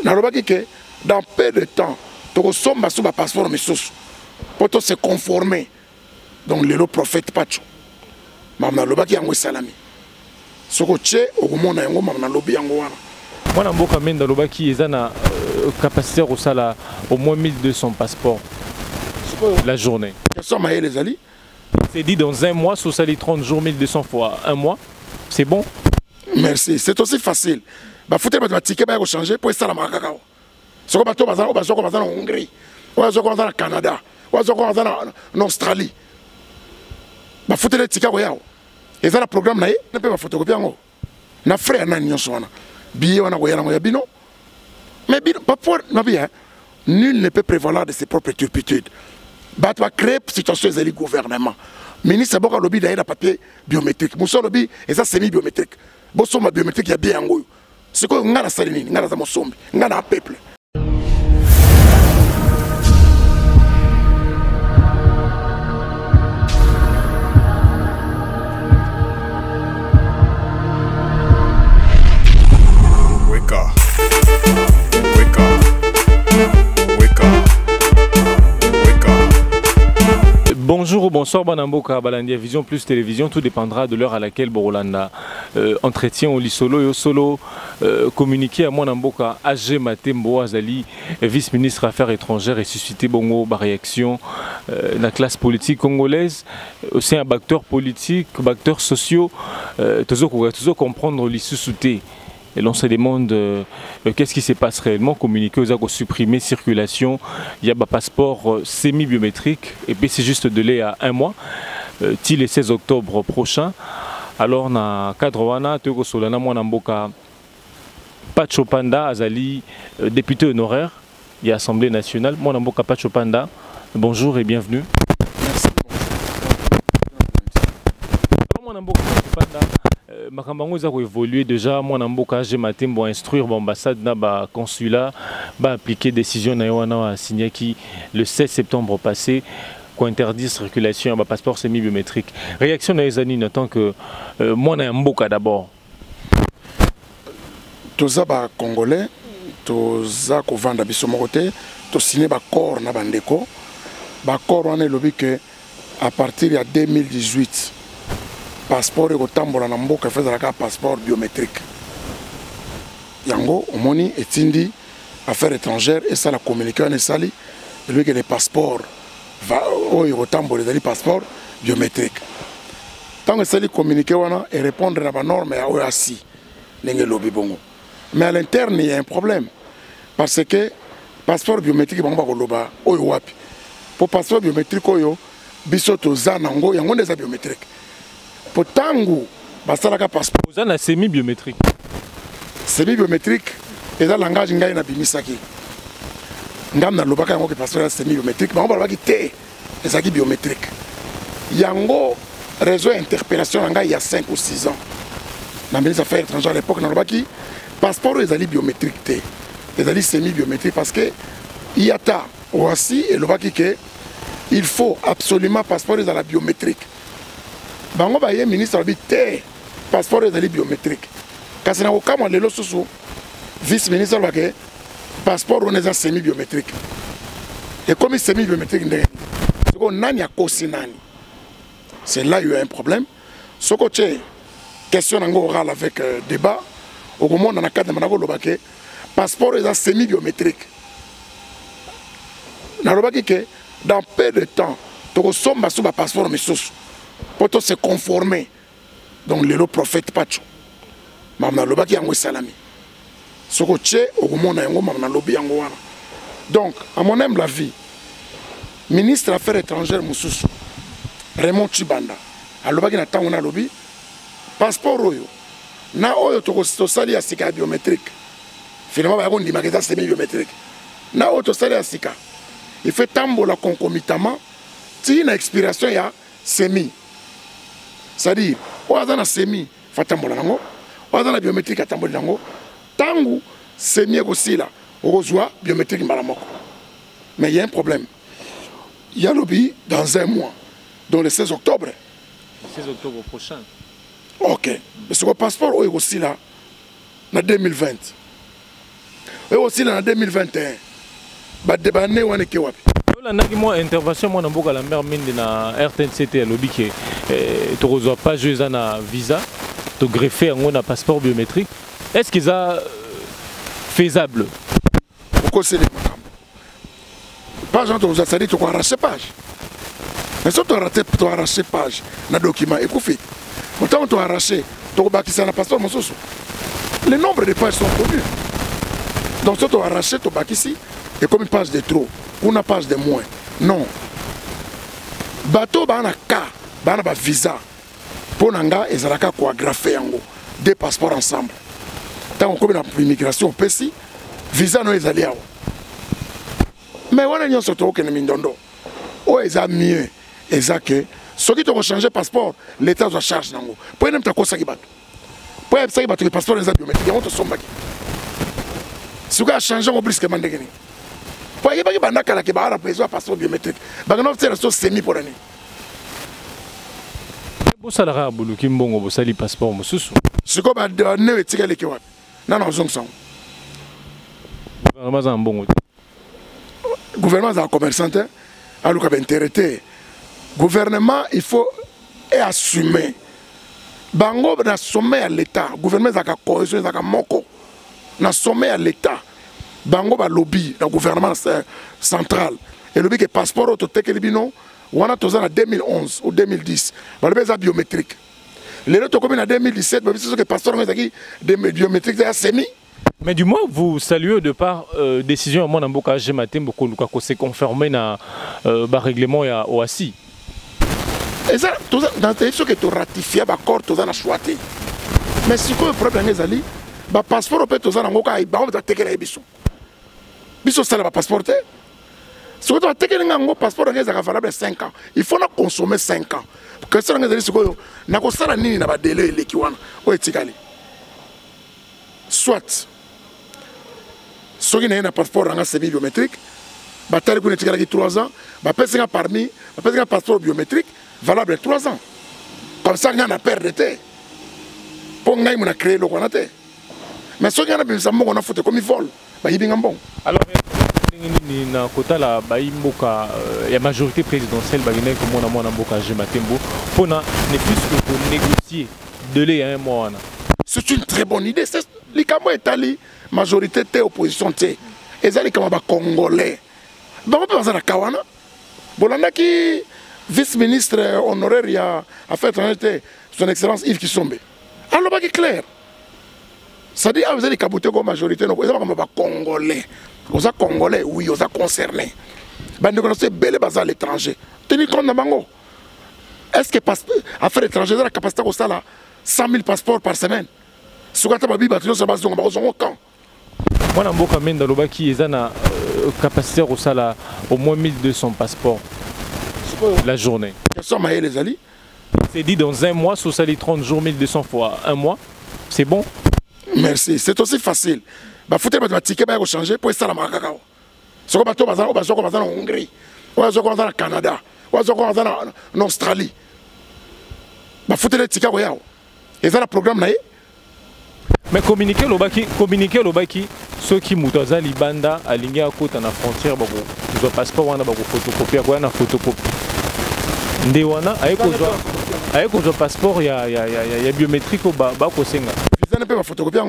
Nalobaki que dans peu de temps, tu sommes sur le passeport pour se conformer. Donc le prophète Pacho. Mamna lobaki yango salami. Soko tche okomona yango mamna lobi yango wana. Mwana mboka menda lobaki ezana capacité au sala au moins 1200 passeports la journée. C'est dit dans un mois, sur sali 30 jours 1200 fois un mois. C'est bon? Merci, c'est aussi facile. Bah faut pas ticket ba changer pour ça la makaka. Soko bato bazana en Hongrie. Ou bazana en Canada. Ou bazana en Australie. Bah faut les ticket yao. Et ça le programme na ne peut pas photocopier ngo. Na frère na nyonso wana. Billet wana ko yala ngo ya bino. Mais bino pas pour na bien. Nul ne peut prévaloir de ses propres turpitudes. Bah tu vas créer situation du gouvernement. Ministre boka lobby d'ailleurs papier biométrique. Muso lobby et ça semi biométrique. Bosso ma biométrique ya bien ngo. C'est quoi ngana salini, ngana za mosombi, ngana peuple. Bonjour ou bonsoir, Banamboka, Balandia Vision plus Télévision, tout dépendra de l'heure à laquelle Borolanda entretient au Lisolo et au Solo communiqué à Mwanamboka AG Matembo Azali, vice-ministre Affaires étrangères et suscité bongo ba réaction la classe politique congolaise, aussi un acteur politique, acteurs sociaux, toujours comprendre l'issue. Et l'on se demande qu'est-ce qui se passe réellement. Communiqué aux actes supprimer circulation, il y a un passeport semi-biométrique et puis c'est juste de délai à un mois, till le 16 octobre prochain. Alors na cadre wana teko solana mwana mboka Pacho Panda Azali, député honoraire de l'Assemblée nationale. Mwana mboka Pacho Panda, bonjour et bienvenue. Merci. Mwana mboka Pacho Panda. Makambango za évoluer déjà moi namboka j'ai matin bon instruire l'ambassade na ba consulat ba appliquer décision na wana signé qui le 16 septembre passé quoi interdit circulation ba passeport semi biométrique. Réaction na ezani n'attend que moi na mboka d'abord. Toza ba congolais toza ko vanda biso mokote to signé ba corps na bandeko ba corps on est lobi que à partir de 2018 passeport et tambola na mboka faisait un passeport biométrique. Yango omoni etindi affaires étrangères et ça la communiqué en sali lui que les passeports va au tambola des passeports biométriques. Tant que sali communiqué wana et répondre à la norme à OASI n'engé lobby bongo. Mais à l'interne il y a un problème parce que passeport biométrique bango ba loba oyo wapi. Pour passeport biométrique oyo biso to zanango yango des biométriques. Pour tango, basalaka passeport. Vous avez un semi-biométrique. Semi-biométrique, et dans le langage ngai na bimisaki. Ngam na lobaka yango ke passeport semi-biométrique, mais on va te ezaki biométrique. Yango réseau interpellation ngai il y a 5 ou 6 ans. Na ministre des Affaires étrangères à l'époque na lobaki passeport ezali biométrique te. Ezali semi-biométrique parce que il y a ta aussi et lobaki que il faut absolument passeport ezala biométrique. Bango baye ministre abi te passeport ezali biométrique. Kasi na okama lelo susu vice ministre bake passeport on est semi biométrique. Et comme semi biométrique ndenge soko nani akosi nani. C'est là il y a un problème. Soko tche question nango oral avec débat au moment na cadre manako lobake passeport est semi biométrique. Na lobaki que dans peu de temps to somba sur ba passeport misusu pour se conformer. Donc le prophète Pacho. Mamna lobaki yango salami. Soko tche okomona yango mamna lobi yango wana. Donc à mon humble avis, ministre des Affaires étrangères mususu Raymond Chibanda alobaki na tango na lobi passeport oyo na oyo to sali ya sika biométrique. Finalement ba yako ndimaka za semi biométrique. Na oyo to sali ya sika. Il fait tambola concomitamment ti na expiration ya semi. C'est-à-dire, on a un semi, fatambolango, on a un biométrique à tambolango, tango, semi aussi là, on reçoit biométrique malamoko. Mais il y a un problème. Il y a lobby dans un mois, dans le 16 octobre. Le 16 octobre prochain. Ok. Mais ce passeport est aussi là, en 2020. Et aussi en 2021. Ba débané wana ke wapi. On a moi intervention moi na la mère mine na RTNCT à lobby que tu reçois pas jouer na visa, tu greffer un passeport biométrique. Est-ce qu'ils a faisable? Pourquoi c'est les page entre ça dit tu vas arracher page. Mais si tu as arraché page na document et fait. Quand tu as arraché, tu vas bâtir na passeport mon soso. Les nombres de pages sont connus. Donc si tu as arraché tu bâtir ici et comme une page de trop ou une page de moins. Non. Bateau ba na ka, ba na ba visa. Pour nanga ezalaka ko graffer yango deux passeports ensemble. Tant qu'on a l'immigration au PC, visa no ezali awo. Mais on a une sorte de mindondo. Oh, ils ont mieux. Ils ont que ceux qui ont changé de passeport, l'État doit charger. Pour ne pas ça qui bat. Pour ne pas que le passeport est biométrique. Il y a un sommet. Si vous avez changé, on brisque mandé. Pour ne pas que le passeport biométrique. Parce que nous avons semi pour l'année. Vous savez que vous avez le passeport. Ce que vous avez dit, c'est que vous avez le gouvernement est un commerçant, alors qu'il intérêt. Gouvernement, il faut assumer. Bango na sommet à l'État. Gouvernement est un cohésion, est un moko. Na sommet à l'État. Bango ba lobby, le gouvernement central. Et le lobby que passeport auto tekelibino, on a tous en 2011 ou 2010. On a besoin biométrique. Les autres comme en 2017, mais c'est que passeport est biométrique, c'est semi. Mais du moins, vous saluez de par décision à mon amboka Gematem pour qu'on s'est conformé à règlement au ASI. Et ça, dans les choses que tu ratifies, l'accord, tu as choisi. Mais si le problème est que le passeport peut être un biso ça va passeporter. Si tu as un passeport valable 5 ans, il faut consommer 5 ans. Parce que si tu as un délai, soit ceux qui ont un passeport semi-biométrique, ils ont 3 ans, ils ont parmi un passeport biométrique valable 3 ans. Comme ça, ils ont perdu. Pour qu'ils aient créé le Rwanda. Mais ceux qui ont fait comme ils volent, ils ont bon. Alors, na kota la baimboka la majorité présidentielle bagine comme on a mon amboka Gematembo pour ne plus que pour négocier de lait à un mois. C'est une très bonne idée. Les Camerounais Italie, majorité de opposition, et les Congolais. On peut penser à Kawana. Bolanda qui vice-ministre honoraire il a fait son excellence Yves Kisombe. Alors, c'est clair. Ça dit, vous avez les majorité, vous avez les Congolais. Vous êtes Congolais, oui, vous êtes concernés. Vous connaissez bel et à l'étranger. Tenez compte de Bango. Est-ce que l'affaire étrangère a la capacité de 100 000 passeports par semaine? Si vous avez une bâtiment, c'est basé au camp. Moi, je suis dans le qui a la capacité de au moins 1200 passeports la journée. C'est dit dans un mois, sur 30 jours, 1200 fois un mois. C'est bon? Merci. C'est aussi facile. Il faut que les tickets soient changés pour ça. Si vous avez en Hongrie, ou au Canada, ou en Australie, il faut que les tickets soient. Et ça, le programme. Mais communiquer le baki, ceux qui moutent à Libanda, à l'Ingia, à côté de la frontière, ils ont passeport, ils ont photocopie, ils ont photocopie. Ndewana, avec le passeport, il y a biométrique au bas. Ils ne peuvent pas photocopier.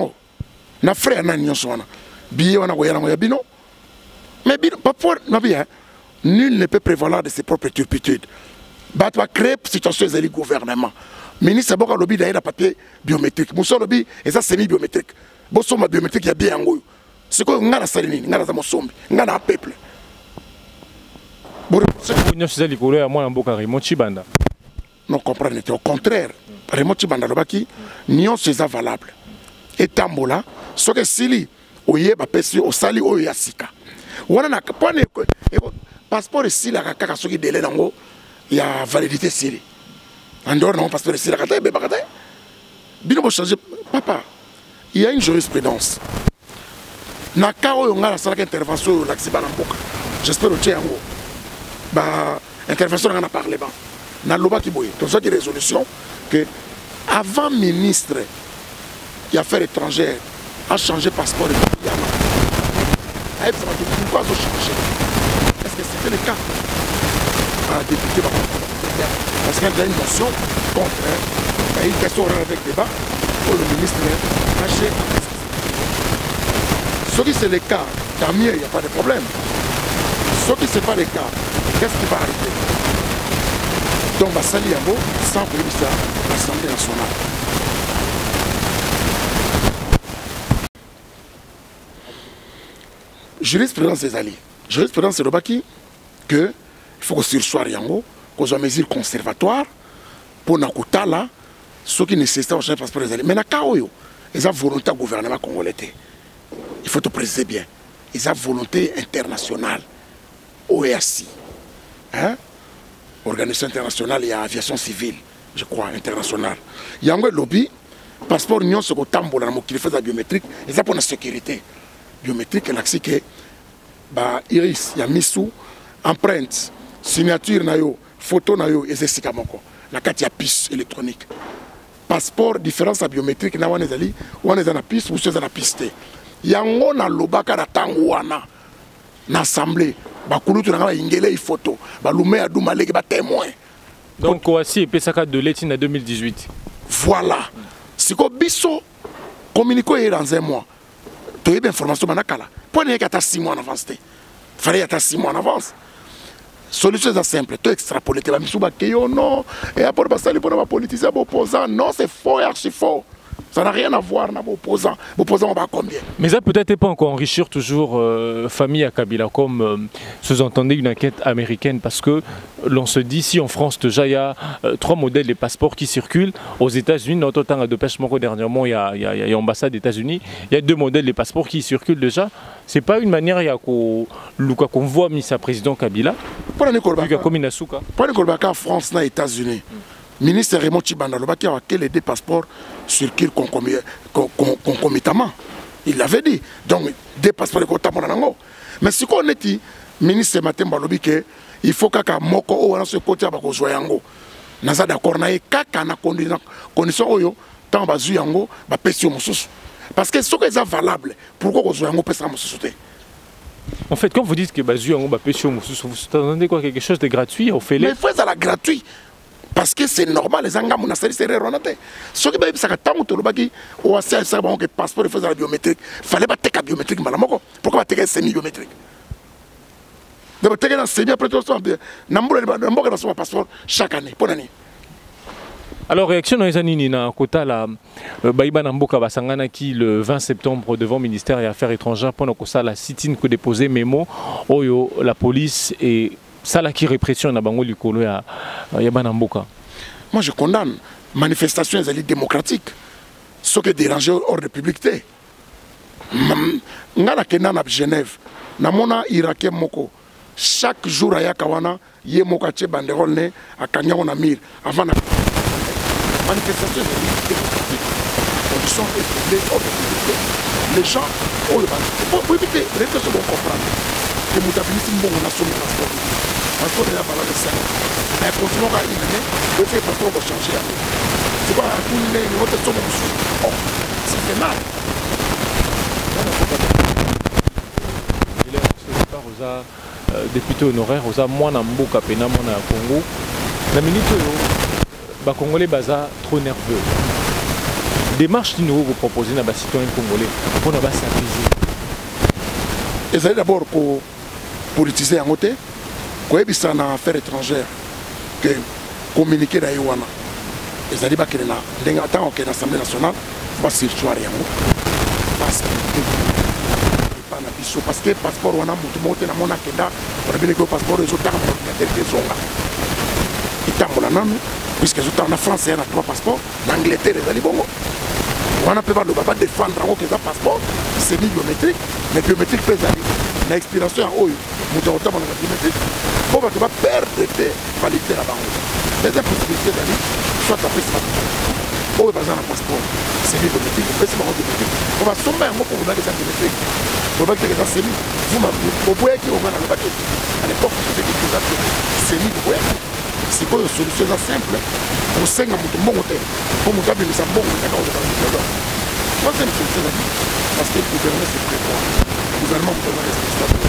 Na frère na nyonso wana billet wana ko yana bino mais bino pas nul ne peut prévaloir de ses propres turpitudes. Bat va créer situation des gouvernement ministre boka lobby d'ailleurs papier biométrique muso lobby et ça semi biométrique boso ma biométrique ya bien ngoyo c'est quoi ngana salini ngana za mosombi ngana peuple bon nyonso zali ko ya mwana mboka Raymond Chibanda non comprendre au contraire Raymond Chibanda lobaki nyonso c'est valable et tambola ce que sili oye ba pesi o sali o yasika wana na pone passeport sili la kaka soki délai nango ya validité sili en dehors non passeport sili la kata be bakata bino bo changer papa il y a une jurisprudence na ka o ngala sala intervention l'accident na mboka j'espère o tiango ba intervention na parler ba na loba ki boye donc ça qui résolution que avant ministre et affaires étrangères a changé passeport pourquoi ils ont changé? Est-ce que c'était le cas? Un député va parce qu'il y a une motion contre. Il y a une question avec débat pour le ministre lâché. Ce qui c'est le cas, tant mieux, il n'y a pas de problème. Ce qui ce n'est pas le cas, qu'est-ce qui va arriver? Donc, Bassali Yango, sans prévu ça, l'Assemblée nationale. Jurisprudence des alliés. Jurisprudence c'est le baki que il faut que sursoir Yango, qu'on soit mesure conservatoire pour n'akuta là, ceux qui nécessitent un passeport des alliés. Mais na kaoyo, ils ont volonté au gouvernement congolais. Il faut te préciser bien. Ils ont volonté internationale. OEAC. Hein? Organisation internationale, il y a aviation civile, je crois, internationale. Il y a un lobby, passeport union, ce qu'on tambour, qui fait la biométrique, ils ont pour la sécurité. Biométrique, il y a que iris, il y a mis sous, empreinte, signature, photo, et c'est sikamoko. La carte, il y a piste électronique. Passeport, différence à biométrique, il y a une piste ou c'est une piste. Il y a un lobaka na tangouana, na assemblée. Photo, témoin. Donc, voici et Pesaka de l'Étine en 2018. Voilà. Si vous biso communiquer dans un mois, tu as une information. Pourquoi il y a 6 mois en avance? Il fallait y avoir 6 mois en avance. Solution est simple. Tu extrapoles. Tu vas me non. Et après, pour politiser les opposants. Non, c'est faux et archi faux. Ça n'a rien à voir avec l'opposant. L'opposant, on va combien? Mais ça peut-être pas encore enrichir toujours famille à Kabila, comme sous-entendait une enquête américaine, parce que l'on se dit, si en France déjà il y a 3 modèles de passeports qui circulent, aux États-Unis, notre temps de pêche dernièrement, il y a l'ambassade des États-Unis, il y a 2 modèles de passeports qui circulent déjà. C'est pas une manière qu'on voit mis sa président Kabila. Pour la France, les États-Unis. Ministre Raymond Tchibanda, que les 2 passeports circulent concomitamment. Il l'avait dit. Donc, 2 passeports concomitamment. Mais si on est dit, ministre Matemba Lobi, il faut que Moko ou ce côté à Yango. Nous sommes d'accord, nous avons condition oyo, tant bazu yango, ba pesio mususu. Parce que ce qui est valable, pourquoi vous yango pesa mususu? En fait, quand vous dites que bazu yango ba pesio mususu, vous attendez quoi, quelque chose de gratuit? On fait les. Mais il faut ça la gratuit. Parce que c'est normal, les gens qui ont fait des erreurs. Ce qui est tant que passeport de la biométrique, il fallait pas la biométrique. Pourquoi pas semi-biométrique? Donc, tu as semi-après tout ça, un passeport chaque année. Pour l'année. Alors, réaction dans les années, na kota la Baïba Namboka Basangana qui le 20 septembre devant le ministère des Affaires étrangères pendant que ça la sit-in que déposé mémo, oyo la police et ça là qui répression na bango likolo ya Banamboka. Moi je condamne manifestation démocratique. Ce qui est dérangé hors de public. Ngala kena na Genève, na mona irakien moko. Chaque jour aya kawana ye moko che banderole ne akanya on amir avant la manifestation démocratique. Conditions éprouvées hors de public. Les gens pour éviter les gens vont comprendre que nous avons bon on a son passeport. Passeport est la valeur de 5 ans. Mais continuons à y aller, le fait passeport va changer. C'est quoi, une autre somme de sous. Oh, ça fait mal. Il est député honoraire, aux Mwana Mboka Pena Mwana Congo. La minute, les Congolais baza trop nerveux. Démarche qui nous vous proposez dans les citoyens congolais pour nous s'apaiser. Et c'est d'abord pour politiser en côté. Quand il y a des affaires étrangères, que communiquer dans Yowana, et ça dit que l'Assemblée nationale va se faire parce que le passeport, on a monté dans mon akenda, on a bien le passeport, les autres puisque les autres en France, il y a 3 passeports, l'Angleterre est bon. On a pu défendre un passeport semi-biométrique, mais biométrique peut aller. L'expiration en haut, nous avons biométrique, pour ne pas perdre de validité là-bas. Les possibilités d'aller, soit à faire ça. Ou par exemple un passeport semi-biométrique, on peut se faire biométrique. On va sommer un mot pour vous donner des biométriques. Pour vous donner des semi. Vous voyez qui on va dans le paquet. À l'époque, c'était des semi, vous voyez. C'est quoi une solution simple pour 5 ans, pour mon hôtel. Pour mon hôtel, c'est bon, c'est quand on va dans le troisième solution, parce que le gouvernement se prépare. Le gouvernement peut avoir responsable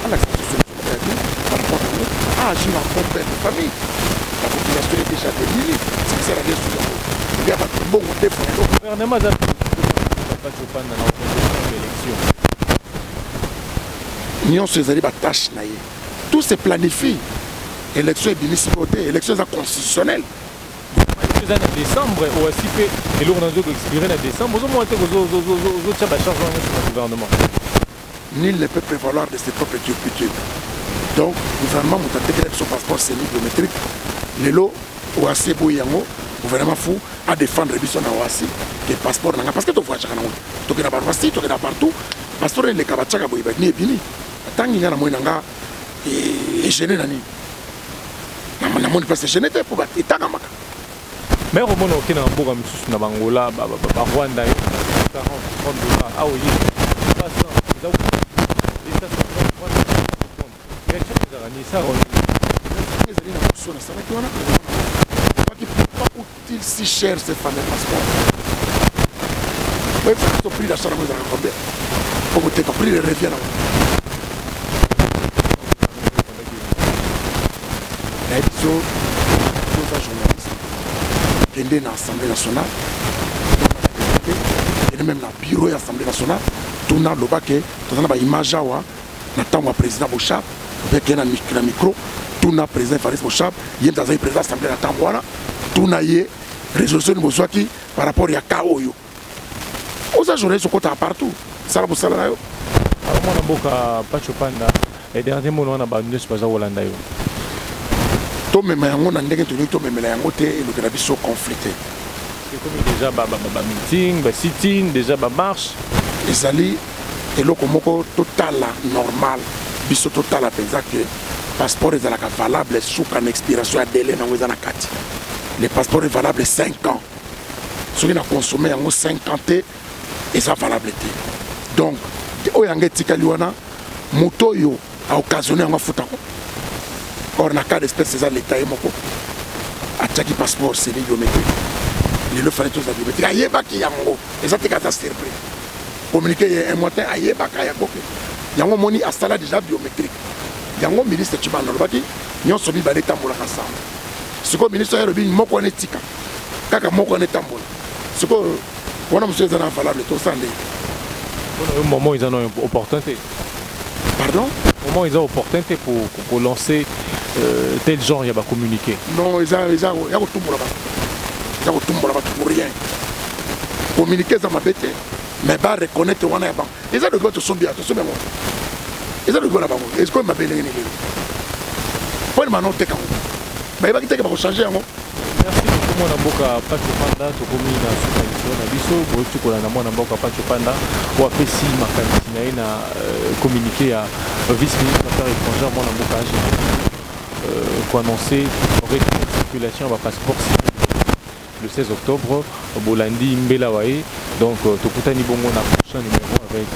à l'acceptation par rapport à nous, à agir en bon père de famille. La population est déjà démunie. C'est que ça la gestion. Il y a pas de bon côté pour nous. Le gouvernement a pas chopin dans l'élection. Nous sommes des tâches. Tout se planifie. Élection est municipalité, élection est constitutionnelle. En décembre, au ACP, et l'on a expiré en décembre, vous avez charge sur le gouvernement. Nul ne peut prévaloir de ses propres turpitudes. Donc, le gouvernement a intégré son passeport semi-biométrique. Les lots, au ACP, le gouvernement fou à défendre le son OACI, le passeport. Parce que tu vois, tu es partout, le passeport est le Kabatchaka, il est fini. Tant qu'il y a un moyen de gêner. namoni place je n'étais pour battre maka mais au moment où on a beaucoup de na Bangola Rwanda $40 ah oui coûte-t-il si cher ces fameux passeports? Oui, il faut prix d'achat dans combien? Pour que tu prix de revient là. La édition de journaliste qui est dans l'Assemblée nationale, et même dans le bureau de l'Assemblée nationale, tout le monde a une image na président Bochab, avec un micro, tout le président Faris Bochab, il y a dans un président de l'Assemblée nationale, tout le monde résolution de Mozouaki par rapport à Kaoyo. Aux journalistes sont partout. Ça va vous alors moi on a beaucoup Panda et dernier mot on a abandonné ce pas Hollande. To même yango na ndenge to to même la yango te et le biso conflicté. C'est comme déjà ba meeting, ba sit-in, déjà ba marche. Ezali eloko moko total normal biso total penza que passeport est valable sous une expiration à délai na ngweza na kati. Le passeport est valable 5 ans. Ce qui a consommé en 50 et ça valable. Donc, au Yangeti Kaliwana, Motoyo a occasionné un foutant. Or, dans le cas d'espèce, c'est ça l'État et Moko. A tchaki passeport, c'est biométrique. Il fallait tous les biométriques. Aïe, baki yango. Et ça, c'est catastrophique. Communiquer un mois, aïe, baka yango. Yango moni astala déjà biométrique. Yango ministre Tchiban Nolbaki, nyon sobi balé tambola ensemble. Ce que le ministre a dit, Moko n'est tika. Kaka Moko n'est tambola. Ce que on a monsieur Zana valable tout ça. Au moment ils en ont une opportunité. Pardon? Au moment ils ont une opportunité pour lancer tel genre, il y a communiquer. Non, ils ont tout pour rien. Communiquer ça m'a bêté, mais pas reconnaître on a pas. Ils ont de quoi te sont bien, te sont bien. Ils ont de quoi là-bas. Est-ce qu'on m'a belé? Pour le maintenant t'es quand? Mais il va quitter que va changer hein. Merci beaucoup mon mboka Pacho Panda to komi na supervision na biso botu ko na mwana mboka Pacho Panda wa pesi makanisi na communiquer à vice-ministre des Affaires étrangères mwana mboka pour annoncer la circulation de passeport le 16 octobre Bolandi Mbelawaye donc tokutani bongo na prochain numéro avec